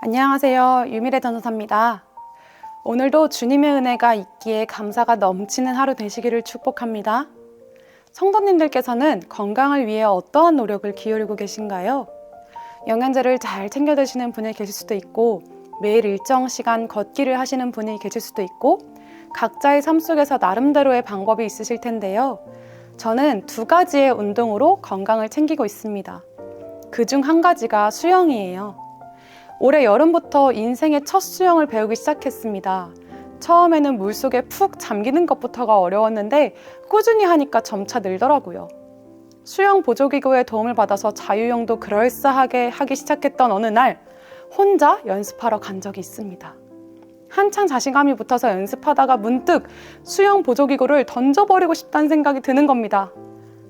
안녕하세요. 유미래 전도사입니다. 오늘도 주님의 은혜가 있기에 감사가 넘치는 하루 되시기를 축복합니다. 성도님들께서는 건강을 위해 어떠한 노력을 기울이고 계신가요? 영양제를 잘 챙겨 드시는 분이 계실 수도 있고, 매일 일정 시간 걷기를 하시는 분이 계실 수도 있고, 각자의 삶 속에서 나름대로의 방법이 있으실 텐데요. 저는 2가지의 운동으로 건강을 챙기고 있습니다. 그중 한 가지가 수영이에요. 올해 여름부터 인생의 첫 수영을 배우기 시작했습니다. 처음에는 물속에 푹 잠기는 것부터가 어려웠는데 꾸준히 하니까 점차 늘더라고요. 수영 보조기구의 도움을 받아서 자유형도 그럴싸하게 하기 시작했던 어느 날 혼자 연습하러 간 적이 있습니다. 한창 자신감이 붙어서 연습하다가 문득 수영 보조기구를 던져버리고 싶다는 생각이 드는 겁니다.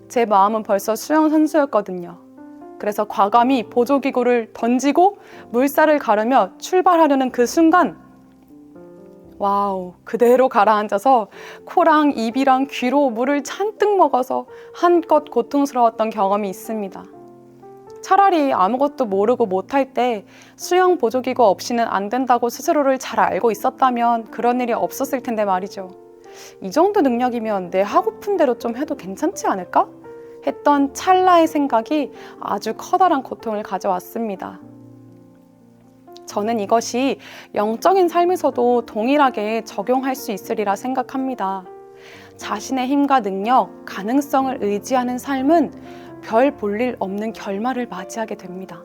제 마음은 벌써 수영 선수였거든요. 그래서 과감히 보조기구를 던지고 물살을 가르며 출발하려는 그 순간, 와우, 그대로 가라앉아서 코랑 입이랑 귀로 물을 잔뜩 먹어서 한껏 고통스러웠던 경험이 있습니다. 차라리 아무것도 모르고 못할 때 수영 보조기구 없이는 안 된다고 스스로를 잘 알고 있었다면 그런 일이 없었을 텐데 말이죠. 이 정도 능력이면 내 하고픈 대로 좀 해도 괜찮지 않을까? 했던 찰나의 생각이 아주 커다란 고통을 가져왔습니다. 저는 이것이 영적인 삶에서도 동일하게 적용할 수 있으리라 생각합니다. 자신의 힘과 능력, 가능성을 의지하는 삶은 별 볼일 없는 결말을 맞이하게 됩니다.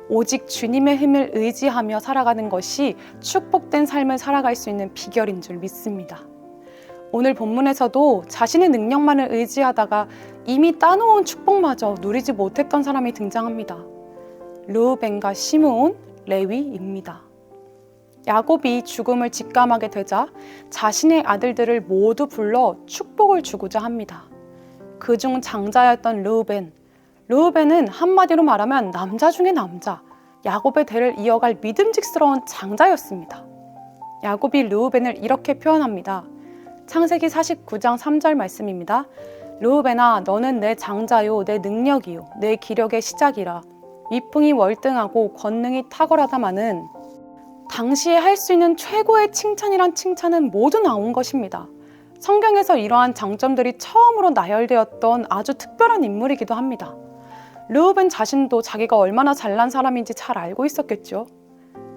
오직 주님의 힘을 의지하며 살아가는 것이 축복된 삶을 살아갈 수 있는 비결인 줄 믿습니다. 오늘 본문에서도 자신의 능력만을 의지하다가 이미 따놓은 축복마저 누리지 못했던 사람이 등장합니다. 르우벤과 시므온, 레위입니다. 야곱이 죽음을 직감하게 되자 자신의 아들들을 모두 불러 축복을 주고자 합니다. 그중 장자였던 르우벤은 한마디로 말하면 남자 중에 남자, 야곱의 대를 이어갈 믿음직스러운 장자였습니다. 야곱이 르우벤을 이렇게 표현합니다. 창세기 49장 3절 말씀입니다. 르우벤아, 너는 내 장자요, 내 능력이요, 내 기력의 시작이라. 위풍이 월등하고 권능이 탁월하다마는 당시에 할 수 있는 최고의 칭찬이란 칭찬은 모두 나온 것입니다. 성경에서 이러한 장점들이 처음으로 나열되었던 아주 특별한 인물이기도 합니다. 르우벤 자신도 자기가 얼마나 잘난 사람인지 잘 알고 있었겠죠.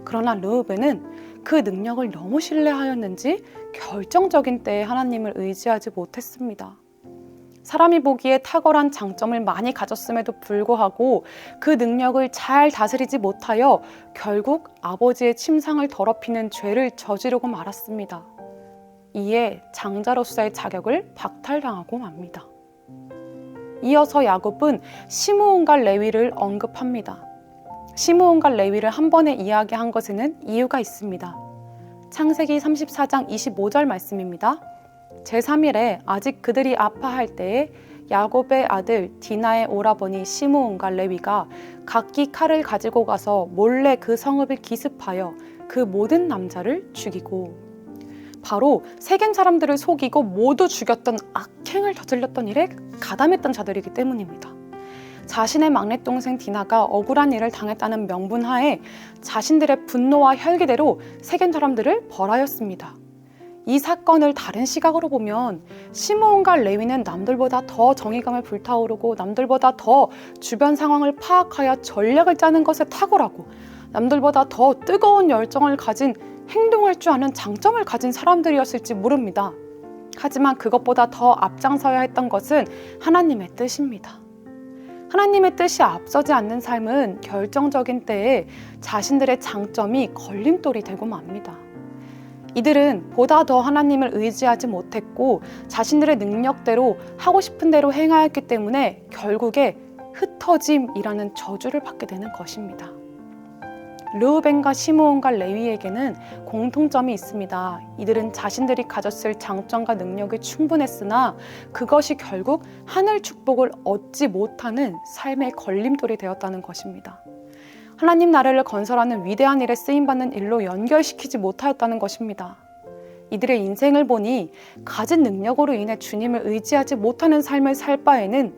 그러나 르우벤은 그 능력을 너무 신뢰하였는지 결정적인 때에 하나님을 의지하지 못했습니다. 사람이 보기에 탁월한 장점을 많이 가졌음에도 불구하고 그 능력을 잘 다스리지 못하여 결국 아버지의 침상을 더럽히는 죄를 저지르고 말았습니다. 이에 장자로서의 자격을 박탈당하고 맙니다. 이어서 야곱은 시므온과 레위를 언급합니다. 시므온과 레위를 한 번에 이야기한 것에는 이유가 있습니다. 창세기 34장 25절 말씀입니다. 제3일에 아직 그들이 아파할 때에 야곱의 아들 디나의 오라버니 시므온과 레위가 각기 칼을 가지고 가서 몰래 그 성읍을 기습하여 그 모든 남자를 죽이고, 바로 세겜 사람들을 속이고 모두 죽였던 악행을 저질렀던 일에 가담했던 자들이기 때문입니다. 자신의 막내 동생 디나가 억울한 일을 당했다는 명분하에 자신들의 분노와 혈기대로 세겜 사람들을 벌하였습니다. 이 사건을 다른 시각으로 보면 시므온과 레위는 남들보다 더 정의감을 불타오르고 남들보다 더 주변 상황을 파악하여 전략을 짜는 것에 탁월하고 남들보다 더 뜨거운 열정을 가진 행동할 줄 아는 장점을 가진 사람들이었을지 모릅니다. 하지만 그것보다 더 앞장서야 했던 것은 하나님의 뜻입니다. 하나님의 뜻이 앞서지 않는 삶은 결정적인 때에 자신들의 장점이 걸림돌이 되고 맙니다. 이들은 보다 더 하나님을 의지하지 못했고 자신들의 능력대로 하고 싶은 대로 행하였기 때문에 결국에 흩어짐이라는 저주를 받게 되는 것입니다. 르우벤과 시므온과 레위에게는 공통점이 있습니다. 이들은 자신들이 가졌을 장점과 능력이 충분했으나 그것이 결국 하늘 축복을 얻지 못하는 삶의 걸림돌이 되었다는 것입니다. 하나님 나라를 건설하는 위대한 일에 쓰임받는 일로 연결시키지 못하였다는 것입니다. 이들의 인생을 보니 가진 능력으로 인해 주님을 의지하지 못하는 삶을 살 바에는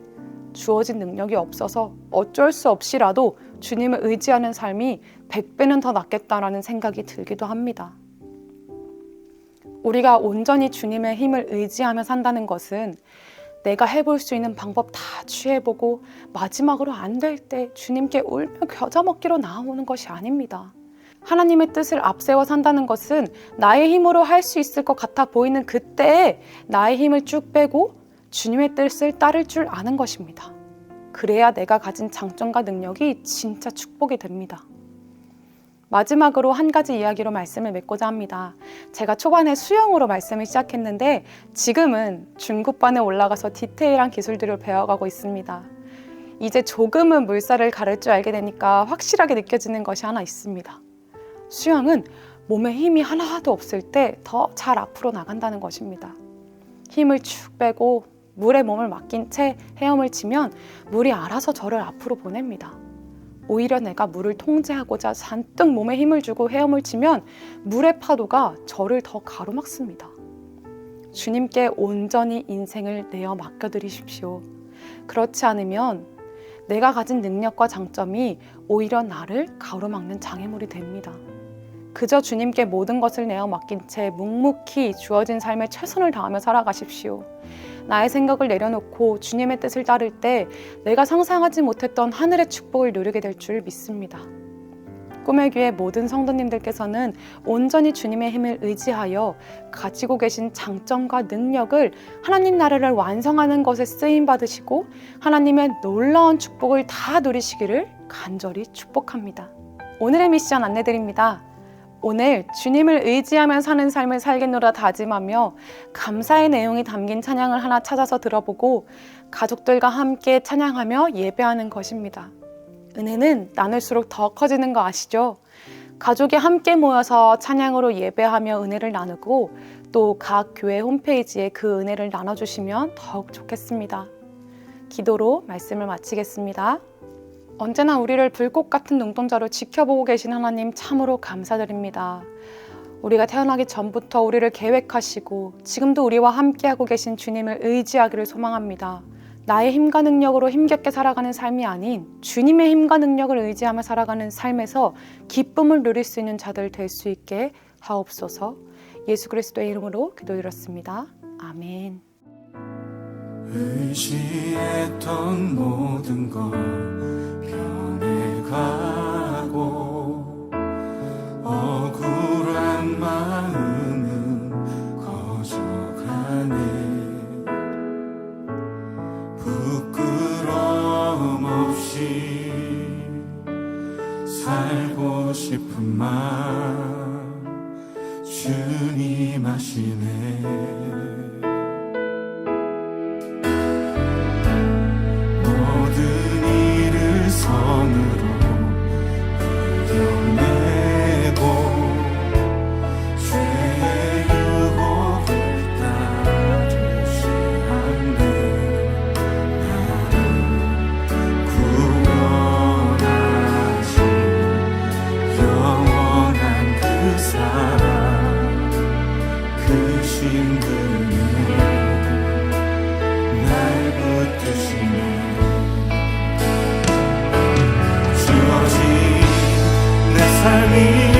주어진 능력이 없어서 어쩔 수 없이라도 주님을 의지하는 삶이 100배는 더 낫겠다라는 생각이 들기도 합니다. 우리가 온전히 주님의 힘을 의지하며 산다는 것은 내가 해볼 수 있는 방법 다 취해보고 마지막으로 안 될 때 주님께 울며 겨자먹기로 나아오는 것이 아닙니다. 하나님의 뜻을 앞세워 산다는 것은 나의 힘으로 할 수 있을 것 같아 보이는 그때에 나의 힘을 쭉 빼고 주님의 뜻을 따를 줄 아는 것입니다. 그래야 내가 가진 장점과 능력이 진짜 축복이 됩니다. 마지막으로 한 가지 이야기로 말씀을 맺고자 합니다. 제가 초반에 수영으로 말씀을 시작했는데 지금은 중급반에 올라가서 디테일한 기술들을 배워가고 있습니다. 이제 조금은 물살을 가를 줄 알게 되니까 확실하게 느껴지는 것이 하나 있습니다. 수영은 몸에 힘이 하나도 없을 때 더 잘 앞으로 나간다는 것입니다. 힘을 축 빼고 물에 몸을 맡긴 채 헤엄을 치면 물이 알아서 저를 앞으로 보냅니다. 오히려 내가 물을 통제하고자 잔뜩 몸에 힘을 주고 헤엄을 치면 물의 파도가 저를 더 가로막습니다. 주님께 온전히 인생을 내어 맡겨드리십시오. 그렇지 않으면 내가 가진 능력과 장점이 오히려 나를 가로막는 장애물이 됩니다. 그저 주님께 모든 것을 내어 맡긴 채 묵묵히 주어진 삶에 최선을 다하며 살아가십시오. 나의 생각을 내려놓고 주님의 뜻을 따를 때 내가 상상하지 못했던 하늘의 축복을 누리게 될 줄 믿습니다. 꿈의 교회 모든 성도님들께서는 온전히 주님의 힘을 의지하여 가지고 계신 장점과 능력을 하나님 나라를 완성하는 것에 쓰임 받으시고 하나님의 놀라운 축복을 다 누리시기를 간절히 축복합니다. 오늘의 미션 안내드립니다. 오늘 주님을 의지하며 사는 삶을 살겠노라 다짐하며 감사의 내용이 담긴 찬양을 하나 찾아서 들어보고 가족들과 함께 찬양하며 예배하는 것입니다. 은혜는 나눌수록 더 커지는 거 아시죠? 가족이 함께 모여서 찬양으로 예배하며 은혜를 나누고 또 각 교회 홈페이지에 그 은혜를 나눠주시면 더욱 좋겠습니다. 기도로 말씀을 마치겠습니다. 언제나 우리를 불꽃 같은 눈동자로 지켜보고 계신 하나님 참으로 감사드립니다. 우리가 태어나기 전부터 우리를 계획하시고 지금도 우리와 함께하고 계신 주님을 의지하기를 소망합니다. 나의 힘과 능력으로 힘겹게 살아가는 삶이 아닌 주님의 힘과 능력을 의지하며 살아가는 삶에서 기쁨을 누릴 수 있는 자들 될 수 있게 하옵소서. 예수 그리스도의 이름으로 기도드렸습니다. 아멘. 의지했던 모든 것 변해가고 억울한 마음은 커져가네. 부끄러움 없이 살고 싶은 마음 주님 아시네. 선으로 이겨내고 죄의 유혹을 따르시 않네. 나를 구원하신 영원한 그 사랑 그 신분이 날 붙드시네. 삶이